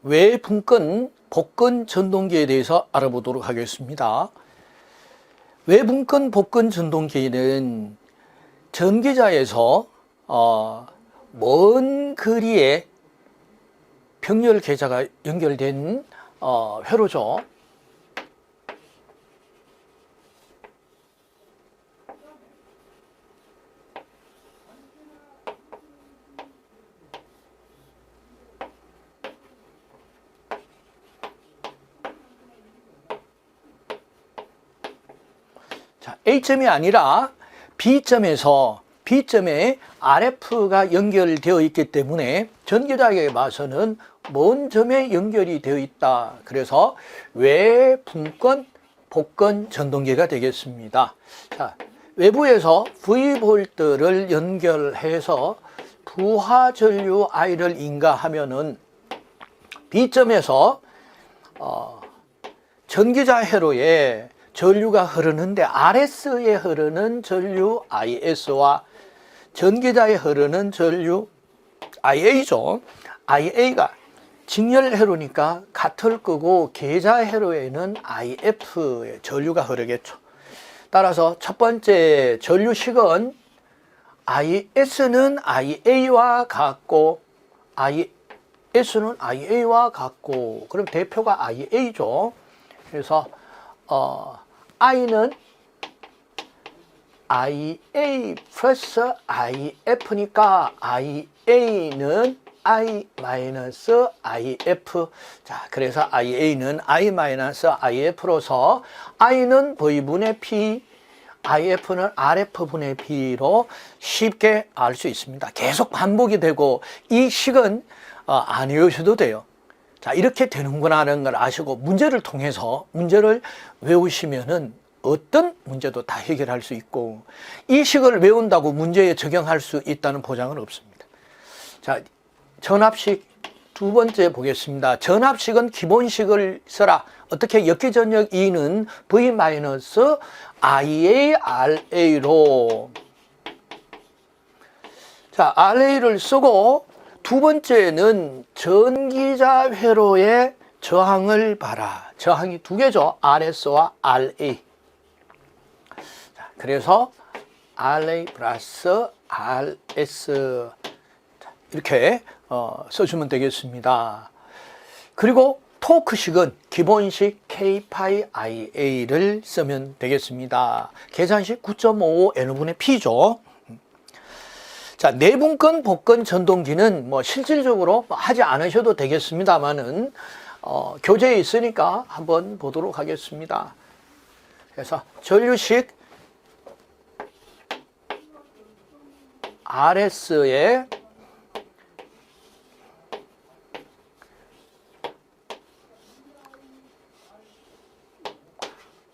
외분권 복근 전동기에 대해서 알아보도록 하겠습니다. 외분권 복근 전동기는 전기자에서 먼 거리에 병렬 계좌가 연결된 회로죠. 자, A점이 아니라 B점에서 B점에 RF가 연결되어 있기 때문에 전기자에 봐서는 먼 점에 연결이 되어 있다. 그래서 외분권 복근 전동기가 되겠습니다. 자, 외부에서 V볼트를 연결해서 부하전류 I를 인가하면은 B점에서 전기자 회로에 전류가 흐르는데 RS에 흐르는 전류 IS와 전기자에 흐르는 전류 IA죠. IA가 직렬 회로니까 같을 거고 계좌 회로에는 IF의 전류가 흐르겠죠. 따라서 첫 번째 전류식은 IS는 IA와 같고 IS는 IA와 같고 그럼 대표가 IA죠. 그래서 I는 IA 플러스 IF니까 IA는 I 마이너스 IF. 자, 그래서 IA는 I 마이너스 IF로서 I는 V분의 P, IF는 RF분의 P로 쉽게 알 수 있습니다. 계속 반복이 되고 이 식은 안 외우셔도 돼요. 자, 이렇게 되는구나 하는 걸 아시고 문제를 통해서 문제를 외우시면은 어떤 문제도 다 해결할 수 있고 이 식을 외운다고 문제에 적용할 수 있다는 보장은 없습니다. 자, 전압식 두 번째 보겠습니다. 전압식은 기본식을 써라. 어떻게 역기전력 E는 V-IARA로 자, RA를 쓰고 두 번째는 전기자 회로의 저항을 봐라. 저항이 두 개죠. RS와 RA. 자, 그래서 RA 플러스 RS 이렇게 써주면 되겠습니다. 그리고 토크식은 기본식 K-PI-IA를 쓰면 되겠습니다. 계산식 9.55 N분의 P죠. 자, 내분권 복근 전동기는 뭐 실질적으로 하지 않으셔도 되겠습니다만은 교재에 있으니까 한번 보도록 하겠습니다. 그래서 전류식 RS에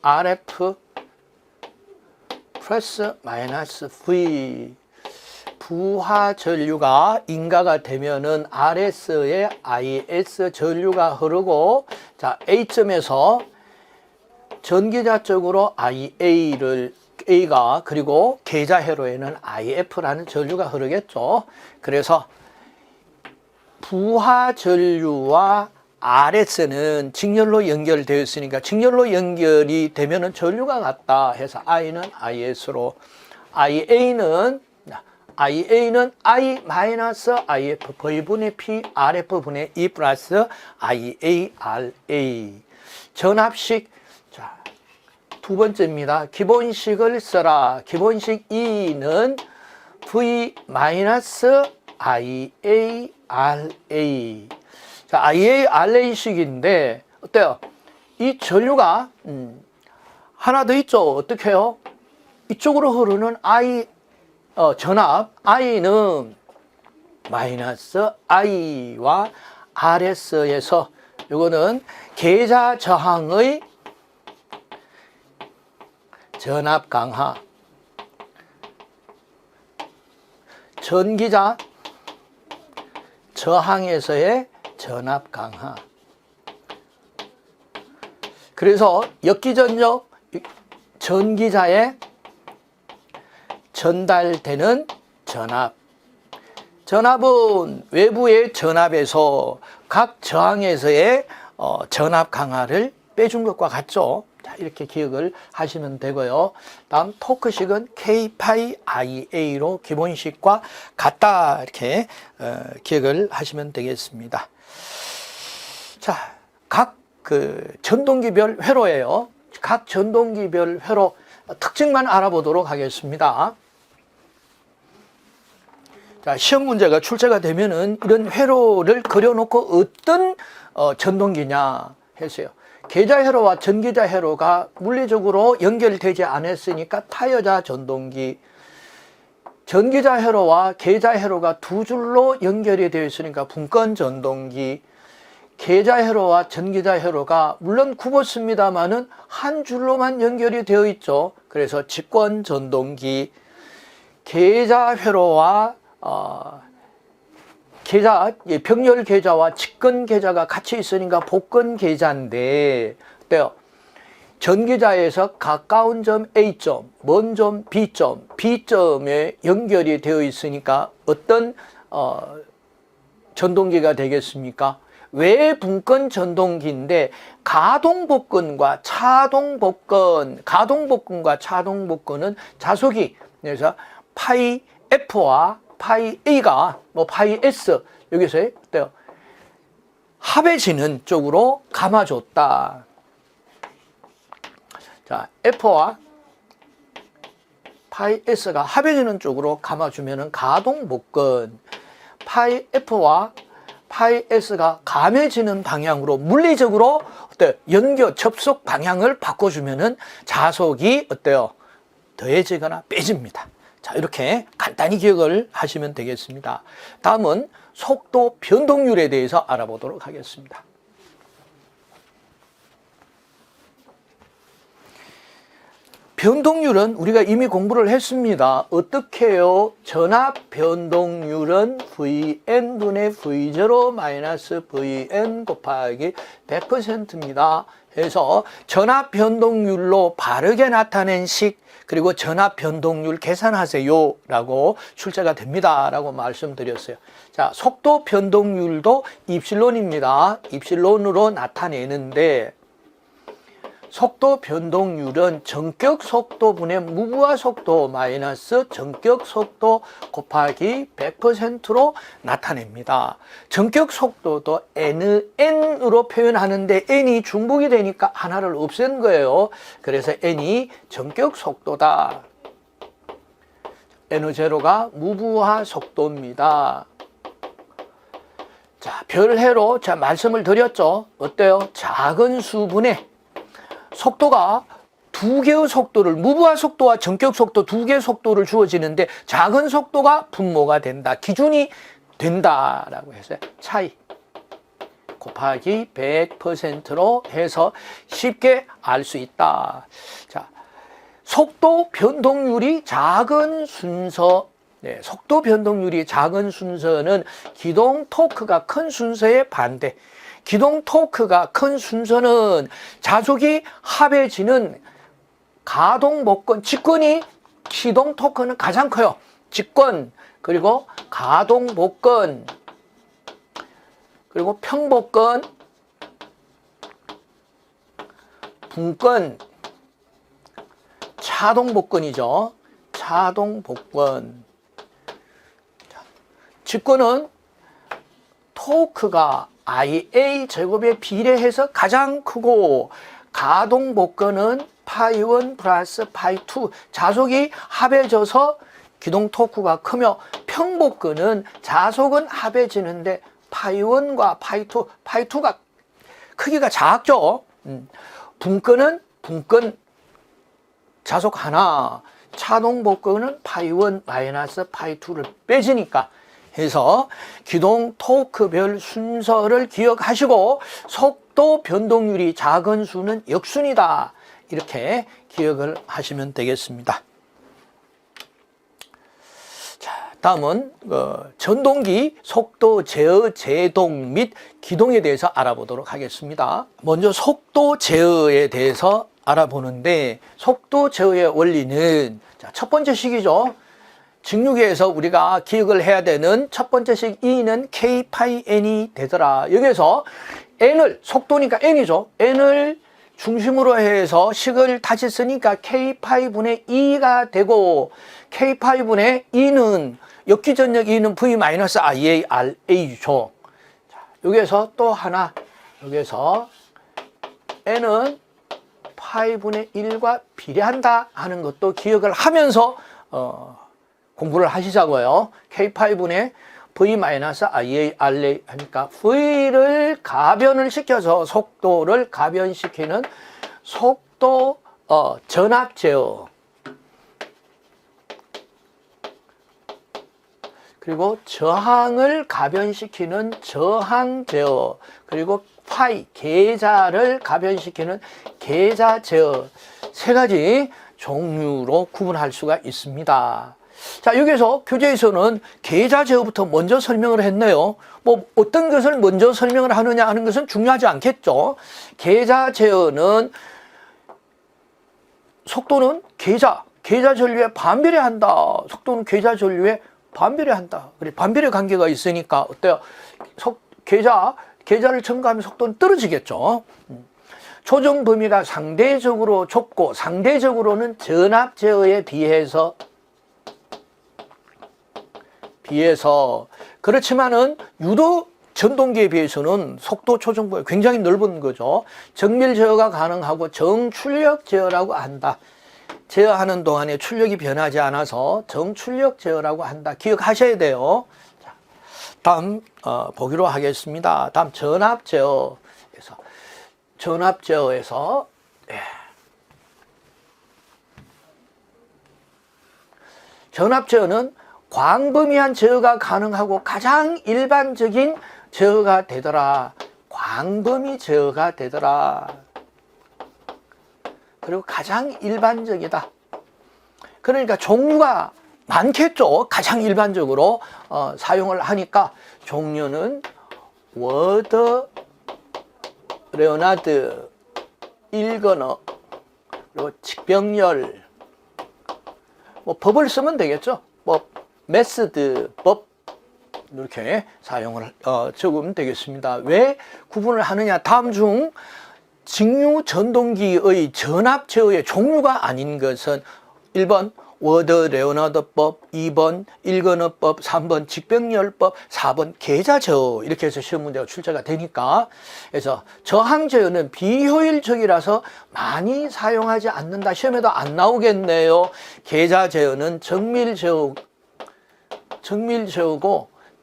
RF 플러스 마이너스 V 부하 전류가 인가가 되면은 RS에 IS 전류가 흐르고 자, A점에서 전기자 쪽으로 A가 그리고 계좌 회로에는 IF라는 전류가 흐르겠죠. 그래서 부하 전류와 RS는 직렬로 연결되어 있으니까 직렬로 연결이 되면은 전류가 같다 해서 I는 IS로 IA는 I 마이너스 IF V분의 P RF분의 E 플러스 IARA 전압식 자, 두 번째입니다. 기본식을 써라. 기본식 E는 V 마이너스 IARA 자, IARA식인데 어때요? 이 전류가 하나 더 있죠. 어떻게 해요? 이쪽으로 흐르는 전압 I는 마이너스 I와 RS에서 이거는 계좌 저항의 전압 강하 전기자 저항에서의 전압 강하 그래서 역기전력 전기자에 전달되는 전압 전압은 외부의 전압에서 각 저항에서의 전압 강하를 빼준 것과 같죠. 자, 이렇게 기억을 하시면 되고요. 다음 토크식은 K 파이 IA로 기본식과 같다 이렇게 기억을 하시면 되겠습니다. 자, 각 전동기별 회로예요. 각 전동기별 회로 특징만 알아보도록 하겠습니다. 자, 시험 문제가 출제가 되면은 이런 회로를 그려놓고 어떤 전동기냐 했어요. 계좌 회로와 전기자 회로가 물리적으로 연결되지 않았으니까 타여자 전동기. 전기자 회로와 계좌 회로가 두 줄로 연결이 되어 있으니까 분권 전동기. 계좌 회로와 전기자 회로가 물론 굽었습니다만은 한 줄로만 연결이 되어 있죠. 그래서 직권 전동기. 계좌 회로와 병렬 계좌와 직권 계좌가 같이 있으니까 복권 계좌인데 어때요? 전기자에서 가까운 점 A점, 먼 점 B점, B점에 연결이 되어 있으니까 어떤 전동기가 되겠습니까? 외분권 전동기인데 가동복근과 차동복근, 가동복근과 차동복근은 자속이 그래서 파이 F와 파이 A가 파이 S 여기서 어때요? 합해지는 쪽으로 감아줬다. 자, F와 파이 S가 합해지는 쪽으로 감아주면은 가동복근, 파이 F와 파이 S가 감해지는 방향으로 물리적으로 어때요? 연결 접속 방향을 바꿔주면은 자속이 어때요? 더해지거나 빼집니다. 자, 이렇게 간단히 기억을 하시면 되겠습니다. 다음은 속도 변동률에 대해서 알아보도록 하겠습니다. 변동률은 우리가 이미 공부를 했습니다. 어떻게 해요? 전압 변동률은 Vn분의 V0 마이너스 Vn 곱하기 100%입니다. 그래서 전압 변동률로 바르게 나타낸 식 그리고 전압 변동률 계산하세요 라고 출제가 됩니다 라고 말씀드렸어요. 자, 속도 변동률도 입실론입니다. 입실론으로 나타내는데 속도 변동률은 전격 속도분의 무부하 속도 마이너스 전격 속도 곱하기 100%로 나타냅니다. 전격 속도도 n으로 표현하는데 n이 중복이 되니까 하나를 없앤 거예요. 그래서 n이 전격 속도다. n0가 무부하 속도입니다. 자, 별해로 자 말씀을 드렸죠. 어때요? 작은 수분에 속도가 두 개의 속도를 무부하 속도와 전격 속도 두 개의 속도를 주어지는데 작은 속도가 분모가 된다. 기준이 된다라고 해서 차이 곱하기 100%로 해서 쉽게 알 수 있다. 자, 속도 변동률이 작은 순서 속도 변동률이 작은 순서는 기동 토크가 큰 순서의 반대. 기동 토크가 큰 순서는 자속이 합해지는 가동 복근, 직권이 기동 토크는 가장 커요. 직권, 그리고 가동 복근, 그리고 평복근, 분권, 차동 복근이죠. 차동 복근. 직권은 토크가 IA 제곱에 비례해서 가장 크고 가동 복근은 파이1 플러스 파이2 자속이 합해져서 기동 토크가 크며 평복근은 자속은 합해지는데 파이1과 파이2, 파이2가 크기가 작죠. 분권은 분권 자속 하나, 차동 복근은 파이1 마이너스 파이2를 빼지니까 해서 기동 토크별 순서를 기억하시고 속도 변동률이 작은 수는 역순이다. 이렇게 기억을 하시면 되겠습니다. 자, 다음은 전동기 속도 제어, 제동 및 기동에 대해서 알아보도록 하겠습니다. 먼저 속도 제어에 대해서 알아보는데 속도 제어의 원리는 자, 첫 번째 식이죠. 직류계에서 우리가 기억을 해야 되는 첫 번째 식 E는 K 파이 N이 되더라. 여기에서 N을, 속도니까 N이죠. N을 중심으로 해서 식을 다시 쓰니까 K 파이 분의 E가 되고, K 파이 분의 E는 역기전역 E는 V 마이너스 IA RA죠. 자, 여기에서 또 하나, 여기에서 N은 파이 분의 1과 비례한다 하는 것도 기억을 하면서 공부를 하시자고요. K 파이 분의 V 마이너스 IA RA 하니까 V를 가변을 시켜서 속도를 가변시키는 속도 전압 제어, 그리고 저항을 가변시키는 저항 제어, 그리고 파이 계자를 가변시키는 계자 제어, 세 가지 종류로 구분할 수가 있습니다. 자, 여기서 교재에서는 계자 제어부터 먼저 설명을 했네요. 뭐 어떤 것을 먼저 설명을 하느냐 하는 것은 중요하지 않겠죠. 계자 제어는 속도는 계자 전류에 반비례한다. 속도는 계자 전류에 반비례한다. 그래, 반비례 관계가 있으니까 어때요? 계자를 첨가하면 속도는 떨어지겠죠. 조정 범위가 상대적으로 좁고, 상대적으로는 전압 제어에 비해서 그렇지만은 유도 전동기에 비해서는 속도 조정 범위가 굉장히 넓은 거죠. 정밀 제어가 가능하고 정출력 제어라고 한다. 제어하는 동안에 출력이 변하지 않아서 정출력 제어라고 한다. 기억하셔야 돼요. 자, 다음 보기로 하겠습니다. 다음 전압 제어에서 전압 제어는 광범위한 제어가 가능하고 가장 일반적인 제어가 되더라. 광범위 제어가 되더라. 그리고 가장 일반적이다. 그러니까 종류가 많겠죠. 가장 일반적으로 사용을 하니까 종류는 워드, 레오나드, 일건어, 그리고 직병렬, 뭐 법을 쓰면 되겠죠. 법, 메스드, 법, 이렇게 사용을 적으면 되겠습니다. 왜 구분을 하느냐? 다음 중 직류 전동기의 전압 제어의 종류가 아닌 것은 1번 워드 레오나드법, 2번 일건어법, 3번 직병렬법, 4번 계자 제어, 이렇게 해서 시험 문제가 출제가 되니까, 그래서 저항 제어는 비효율적이라서 많이 사용하지 않는다. 시험에도 안 나오겠네요. 계자 제어는 정밀 제어고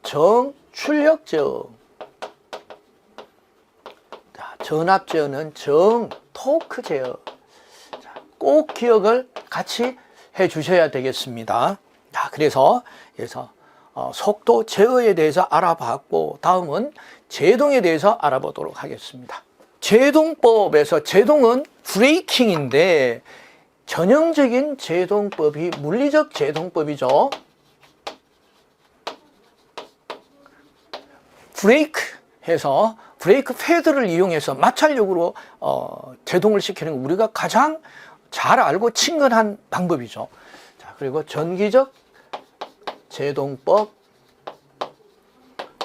정출력 제어. 전압 제어는 정토크 제어. 자, 꼭 기억을 같이 해 주셔야 되겠습니다. 자, 그래서 속도 제어에 대해서 알아봤고, 다음은 제동에 대해서 알아보도록 하겠습니다. 제동법에서 제동은 브레이킹인데 전형적인 제동법이 물리적 제동법이죠. 브레이크 패드를 이용해서 마찰력으로 제동을 시키는 거 우리가 가장 잘 알고 친근한 방법이죠. 자, 그리고 전기적 제동법,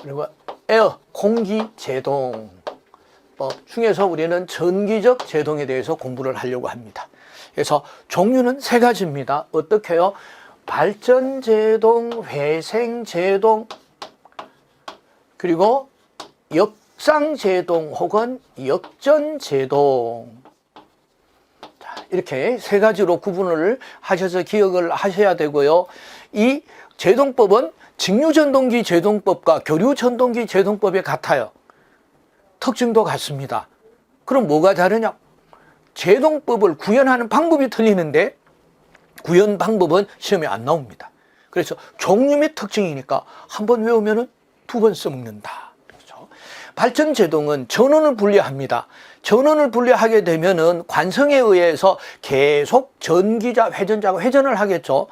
그리고 에어, 공기 제동법 중에서 우리는 전기적 제동에 대해서 공부를 하려고 합니다. 그래서 종류는 세 가지입니다. 어떻게 해요? 발전 제동, 회생 제동, 그리고 역상 제동 혹은 역전 제동. 자, 이렇게 세 가지로 구분을 하셔서 기억을 하셔야 되고요. 이 제동법은 직류전동기 제동법과 교류전동기 제동법이 같아요. 특징도 같습니다. 그럼 뭐가 다르냐? 제동법을 구현하는 방법이 틀리는데 구현 방법은 시험에 안 나옵니다. 그래서 종류 및 특징이니까 한 번 외우면 두 번 써먹는다. 그렇죠? 발전 제동은 전원을 분리합니다. 전원을 분리하게 되면은 관성에 의해서 계속 전기자, 회전자가 회전을 하겠죠.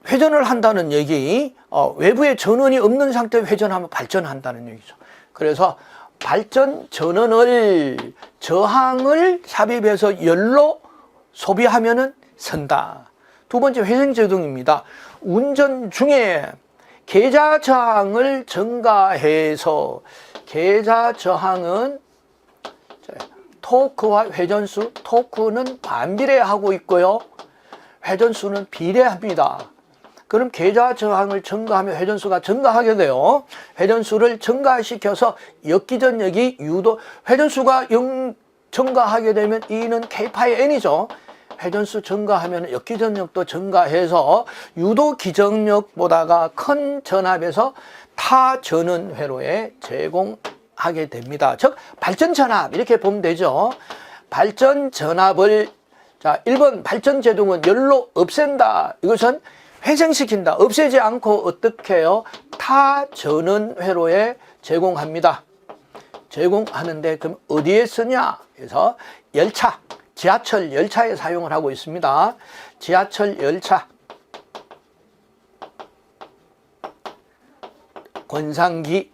회전을 한다는 얘기, 외부에 전원이 없는 상태에 회전하면 발전한다는 얘기죠. 그래서 발전 전원을 저항을 삽입해서 열로 소비하면은 선다. 두 번째 회생제동입니다. 운전 중에 계좌 저항을 증가해서 계좌 저항은 토크와 회전수, 토크는 반비례하고 있고요. 회전수는 비례합니다. 그럼 계좌 저항을 증가하면 회전수가 증가하게 돼요. 회전수를 증가시켜서 역기전력이 유도, 회전수가 증가하게 되면 E는 K파이 N이죠. 회전수 증가하면 역기전력도 증가해서 유도 기전력보다가 큰 전압에서 타 전원 회로에 제공하게 됩니다. 즉 발전 전압 이렇게 보면 되죠. 발전 전압을 자 1번 발전 제동은 열로 없앤다. 이것은 회생시킨다. 없애지 않고 어떻게 해요? 타 전원 회로에 제공합니다. 제공하는데 그럼 어디에 쓰냐? 그래서 열차, 지하철 열차에 사용을 하고 있습니다. 지하철 열차, 건상기,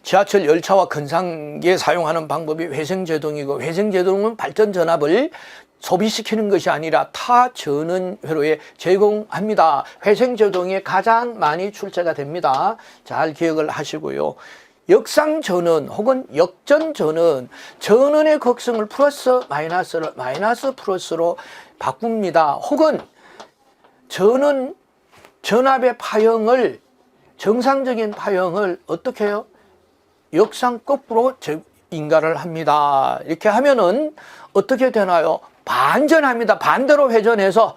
지하철 열차와 건상기에 사용하는 방법이 회생제동이고, 회생제동은 발전 전압을 소비시키는 것이 아니라 타 전원 회로에 제공합니다. 회생제동에 가장 많이 출제가 됩니다. 잘 기억을 하시고요. 역상 전원 혹은 역전 전원, 전원의 극성을 플러스 마이너스를 마이너스 플러스로 바꿉니다. 혹은 전압의 파형을, 정상적인 파형을 어떻게 해요? 역상 거꾸로 인가를 합니다. 이렇게 하면은 어떻게 되나요? 반전합니다. 반대로 회전해서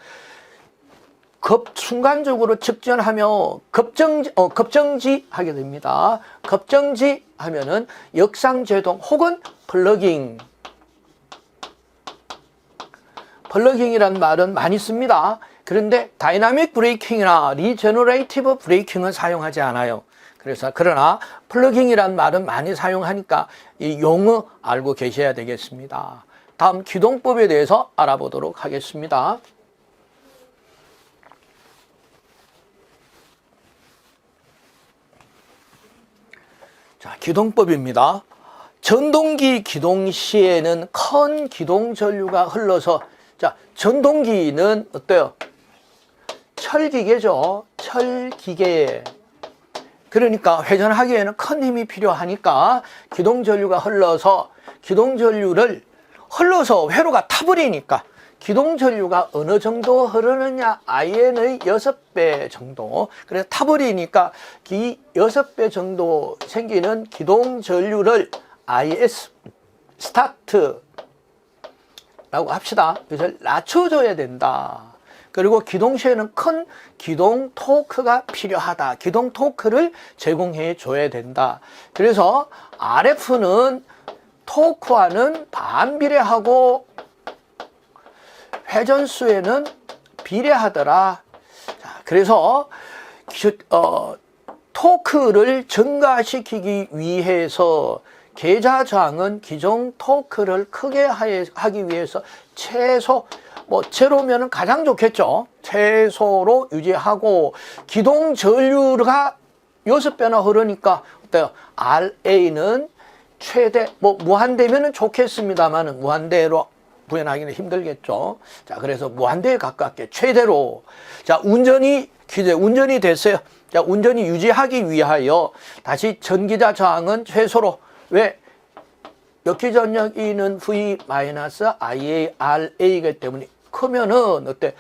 순간적으로 측전하며 급정지 하게 됩니다. 급정지 하면은 역상제동 혹은 플러깅이란 말은 많이 씁니다. 그런데 다이나믹 브레이킹이나 리제너레이티브 브레이킹은 사용하지 않아요. 그러나 플러깅이란 말은 많이 사용하니까 이 용어 알고 계셔야 되겠습니다. 다음 기동법에 대해서 알아보도록 하겠습니다. 자, 기동법입니다. 전동기 기동 시에는 큰 기동 전류가 흘러서, 자, 전동기는 어때요? 철기계죠. 철기계. 그러니까 회전하기에는 큰 힘이 필요하니까 기동 전류가 흘러서, 기동 전류를 흘러서 회로가 타버리니까 기동 전류가 어느 정도 흐르느냐? IN의 6배 정도. 그래서 타버리니까 이 6배 정도 생기는 기동 전류를 IS 스타트라고 합시다. 그래서 낮춰줘야 된다. 그리고 기동 시에는 큰 기동 토크가 필요하다. 기동 토크를 제공해 줘야 된다. 그래서 RF는 토크와는 반비례하고 회전수에는 비례하더라. 자, 그래서 토크를 증가시키기 위해서 계좌 저항은 기존 토크를 크게 하기 위해서 최소, 제로면은 가장 좋겠죠. 최소로 유지하고, 기동 전류가 6배나 흐르니까 어때요? RA는 최대, 무한대면은 좋겠습니다만은 무한대로 구현하기는 힘들겠죠. 자, 그래서 무한대에 가깝게 최대로. 자, 운전이 됐어요. 자, 운전이 유지하기 위하여 다시 전기자 저항은 최소로. 왜? 역기전력이는 V-IARA이기 때문에 크면은 어때?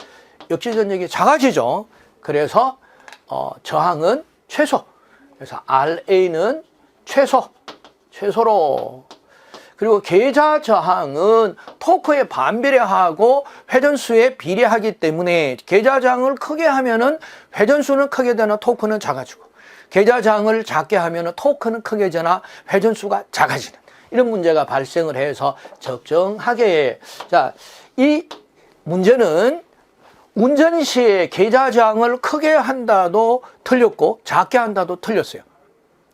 역기전력이 작아지죠. 그래서 저항은 최소. 그래서 RA는 최소로. 그리고 계좌 저항은 토크에 반비례하고 회전수에 비례하기 때문에 계좌 저항을 크게 하면은 회전수는 크게 되나 토크는 작아지고, 계좌 저항을 작게 하면은 토크는 크게 되나 회전수가 작아지는 이런 문제가 발생을 해서 적정하게. 자, 이 문제는 운전 시에 계좌 저항을 크게 한다도 틀렸고 작게 한다도 틀렸어요.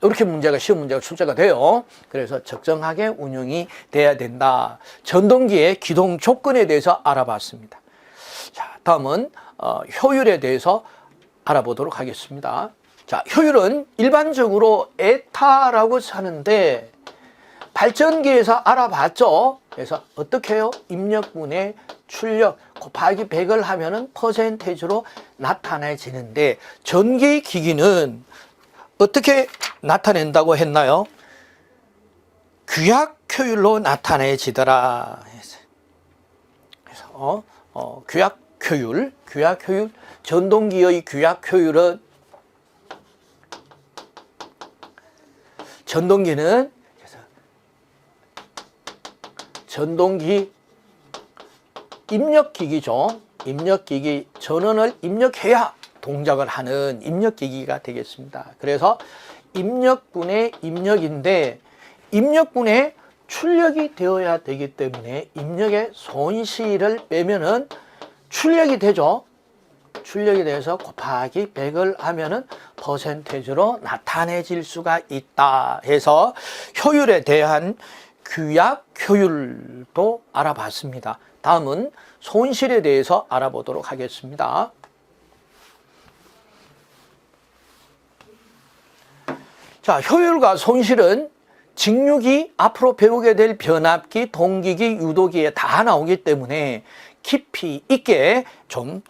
이렇게 시험 문제가 출제가 돼요. 그래서 적정하게 운영이 돼야 된다. 전동기의 기동 조건에 대해서 알아봤습니다. 자, 다음은 효율에 대해서 알아보도록 하겠습니다. 자, 효율은 일반적으로 에타라고 하는데 발전기에서 알아봤죠. 그래서 어떻게 해요? 입력분의 출력, 곱하기 100을 하면은 퍼센테이지로 나타내지는데 전기기기는 어떻게 나타낸다고 했나요? 규약효율로 나타내지더라. 그래서 규약효율, 전동기의 규약효율은 전동기는 전동기 입력기기죠. 입력기기, 전원을 입력해야 동작을 하는 입력기기가 되겠습니다. 그래서 입력분의 입력인데 입력분에 출력이 되어야 되기 때문에 입력의 손실을 빼면은 출력이 되죠. 출력이 돼서 곱하기 100을 하면은 퍼센테이지로 나타내질 수가 있다 해서 효율에 대한 규약 효율도 알아봤습니다. 다음은 손실에 대해서 알아보도록 하겠습니다. 자, 효율과 손실은 직육이 앞으로 배우게 될 변압기, 동기기, 유도기에 다 나오기 때문에 깊이 있게 좀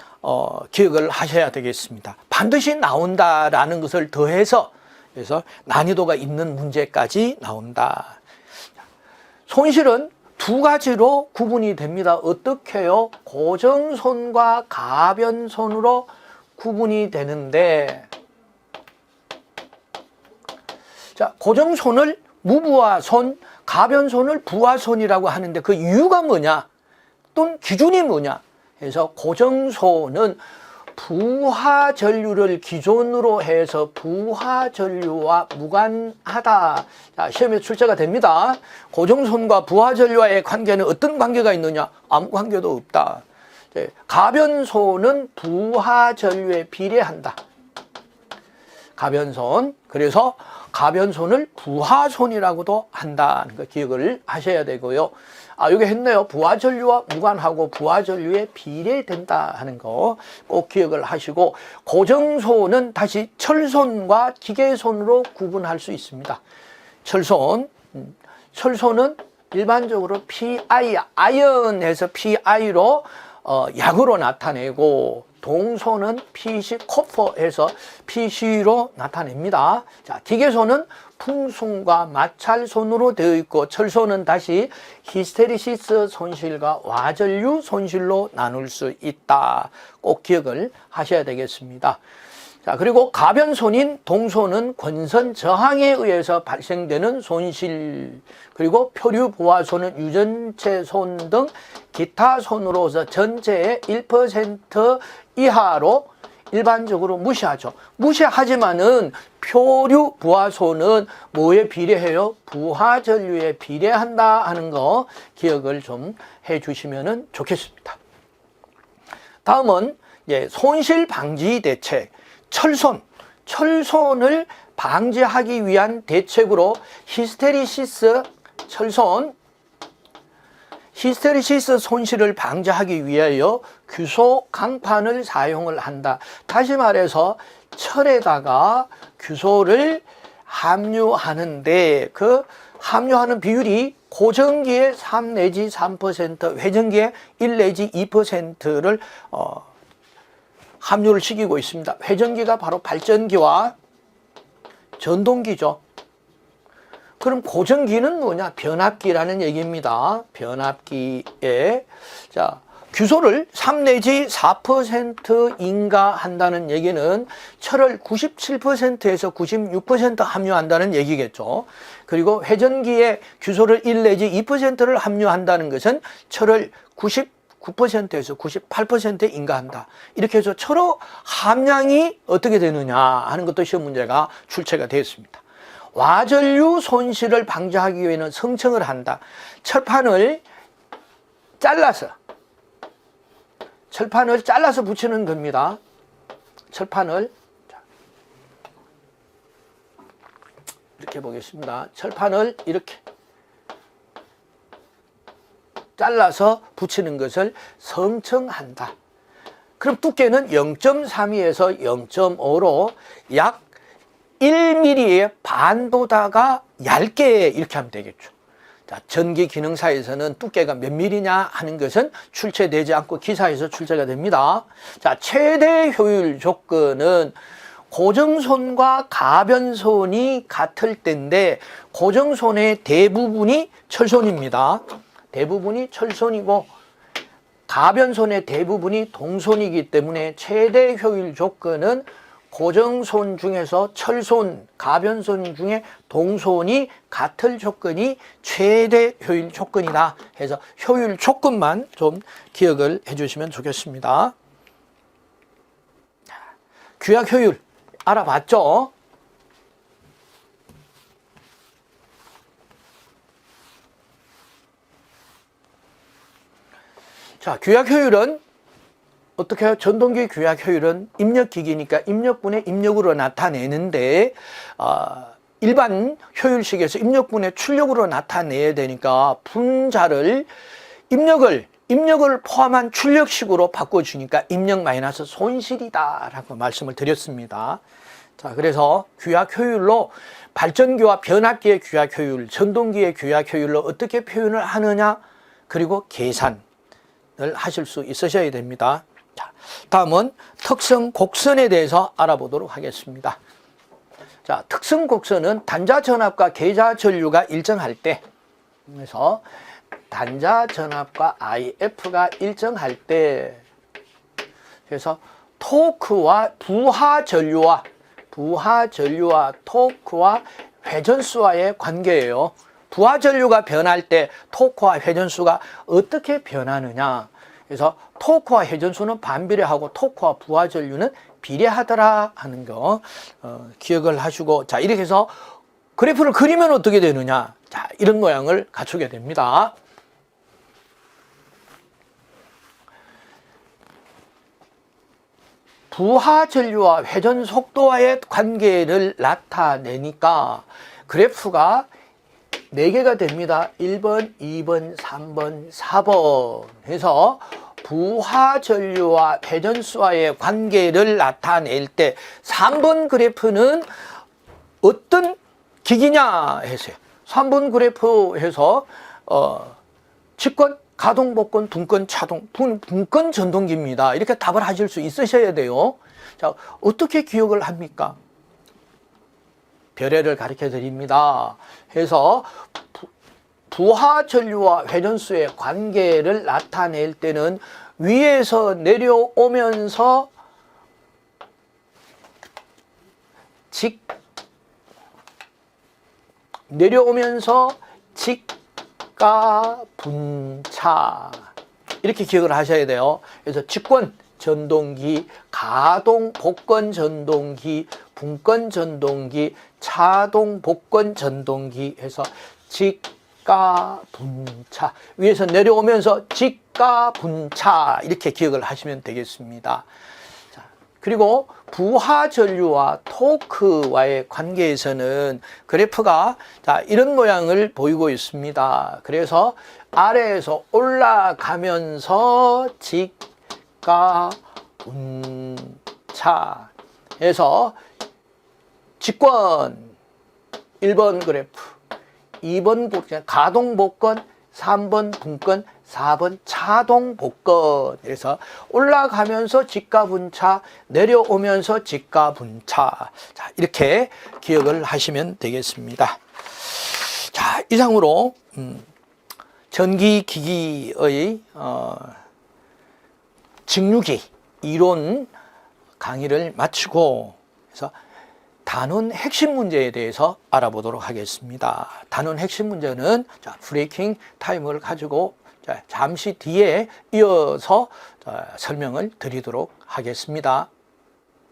기억을 하셔야 되겠습니다. 반드시 나온다라는 것을 더해서 그래서 난이도가 있는 문제까지 나온다. 손실은 두 가지로 구분이 됩니다. 어떻게요? 고정손과 가변손으로 구분이 되는데, 자, 고정손을 무부하손, 가변손을 부하손이라고 하는데 그 이유가 뭐냐? 또는 기준이 뭐냐? 그래서 고정손은 부하전류를 기존으로 해서 부하전류와 무관하다. 자, 시험에 출제가 됩니다. 고정손과 부하전류와의 관계는 어떤 관계가 있느냐? 아무 관계도 없다. 가변손은 부하전류에 비례한다. 가변손. 그래서 가변손을 부하손이라고도 한다는 거 기억을 하셔야 되고요. 여기 했네요. 부하전류와 무관하고 부하전류에 비례된다 하는 거 꼭 기억을 하시고, 고정손은 다시 철손과 기계손으로 구분할 수 있습니다. 철손은 일반적으로 PI, 아연에서 PI로 약으로 나타내고, 동손은 PC, 코퍼에서 PC로 나타냅니다. 자, 기계손은 풍순과 마찰손으로 되어 있고, 철손은 다시 히스테리시스 손실과 와전류 손실로 나눌 수 있다. 꼭 기억을 하셔야 되겠습니다. 자, 그리고 가변손인 동손은 권선 저항에 의해서 발생되는 손실, 그리고 표류 보화손은 유전체 손 등 기타 손으로서 전체의 1% 이하로 일반적으로 무시하죠. 무시하지만은 표류 부하손은 뭐에 비례해요? 부하전류에 비례한다 하는 거 기억을 좀 해주시면 좋겠습니다. 다음은 손실 방지 대책. 철손을 방지하기 위한 대책으로 히스테리시스 손실을 방지하기 위하여 규소 강판을 사용을 한다. 다시 말해서 철에다가 규소를 함유하는데 그 함유하는 비율이 고전기의 3 내지 3%, 회전기의 1 내지 2%를 함유를 시키고 있습니다. 회전기가 바로 발전기와 전동기죠. 그럼 고전기는 뭐냐? 변압기라는 얘기입니다. 변압기에 규소를 3 내지 4% 인가한다는 얘기는 철을 97%에서 96% 함유한다는 얘기겠죠. 그리고 회전기에 규소를 1 내지 2%를 함유한다는 것은 철을 99%에서 98% 인가한다. 이렇게 해서 철의 함량이 어떻게 되느냐 하는 것도 시험 문제가 출제가 되었습니다. 와전류 손실을 방지하기 위해서는 성층을 한다. 철판을 잘라서 붙이는 겁니다. 철판을 이렇게 보겠습니다. 철판을 이렇게 잘라서 붙이는 것을 성층한다. 그럼 두께는 0.32에서 0.5로 약 1mm의 반보다가 얇게 이렇게 하면 되겠죠. 자, 전기 기능사에서는 두께가 몇 밀리냐 하는 것은 출제되지 않고 기사에서 출제가 됩니다. 자, 최대 효율 조건은 고정손과 가변손이 같을 때인데 고정손의 대부분이 철손입니다. 대부분이 철손이고 가변손의 대부분이 동손이기 때문에 최대 효율 조건은 고정손 중에서 철손, 가변손 중에 동손이 같을 조건이 최대 효율 조건이다 해서 효율 조건만 좀 기억을 해주시면 좋겠습니다. 규약 효율 알아봤죠? 자, 규약 효율은 어떻게 해요? 전동기 규약 효율은 입력기기니까 입력분의 입력으로 나타내는데 일반 효율식에서 입력분의 출력으로 나타내야 되니까 분자를 입력을 포함한 출력식으로 바꿔주니까 입력 마이너스 손실이다 라고 말씀을 드렸습니다. 자, 그래서 규약 효율로 발전기와 변압기의 규약 효율, 전동기의 규약 효율로 어떻게 표현을 하느냐, 그리고 계산을 하실 수 있으셔야 됩니다. 자, 다음은 특성 곡선에 대해서 알아보도록 하겠습니다. 자, 특성 곡선은 단자 전압과 계자 전류가 일정할 때, 그래서 단자 전압과 IF가 일정할 때, 그래서 토크와 부하 전류와 토크와 회전수와의 관계예요. 부하 전류가 변할 때 토크와 회전수가 어떻게 변하느냐. 그래서 토크와 회전수는 반비례하고 토크와 부하 전류는 비례하더라 하는 거 기억을 하시고, 자, 이렇게 해서 그래프를 그리면 어떻게 되느냐. 자, 이런 모양을 갖추게 됩니다. 부하 전류와 회전 속도와의 관계를 나타내니까 그래프가 4개가 됩니다. 1번, 2번, 3번, 4번 해서 부하 전류와 회전수와의 관계를 나타낼 때 3번 그래프는 어떤 기기냐 했어요. 3번 그래프에서 직권, 가동, 복권, 분권, 차동, 분권 전동기입니다. 이렇게 답을 하실 수 있으셔야 돼요. 자, 어떻게 기억을 합니까? 별애를 가르쳐 드립니다. 해서 부하 전류와 회전수의 관계를 나타낼 때는 위에서 내려오면서 직가 분차 이렇게 기억을 하셔야 돼요. 그래서 직권 전동기, 가동 복권 전동기, 분권 전동기, 차동 복권 전동기 해서 직가 분차, 위에서 내려오면서 직가 분차 이렇게 기억을 하시면 되겠습니다. 자, 그리고 부하 전류와 토크와의 관계에서는 그래프가 자, 이런 모양을 보이고 있습니다. 그래서 아래에서 올라가면서 직가 분차 해서 직권 1번 그래프, 2번 가동 복권, 3번 분권, 4번 차동 복권. 그래서 올라가면서 직가 분차, 내려오면서 직가 분차. 자, 이렇게 기억을 하시면 되겠습니다. 자, 이상으로 전기기기의 직류기 이론 강의를 마치고 그래서 단원 핵심 문제에 대해서 알아보도록 하겠습니다. 단원 핵심 문제는 자, 브레이킹 타임을 가지고 자, 잠시 뒤에 이어서 설명을 드리도록 하겠습니다.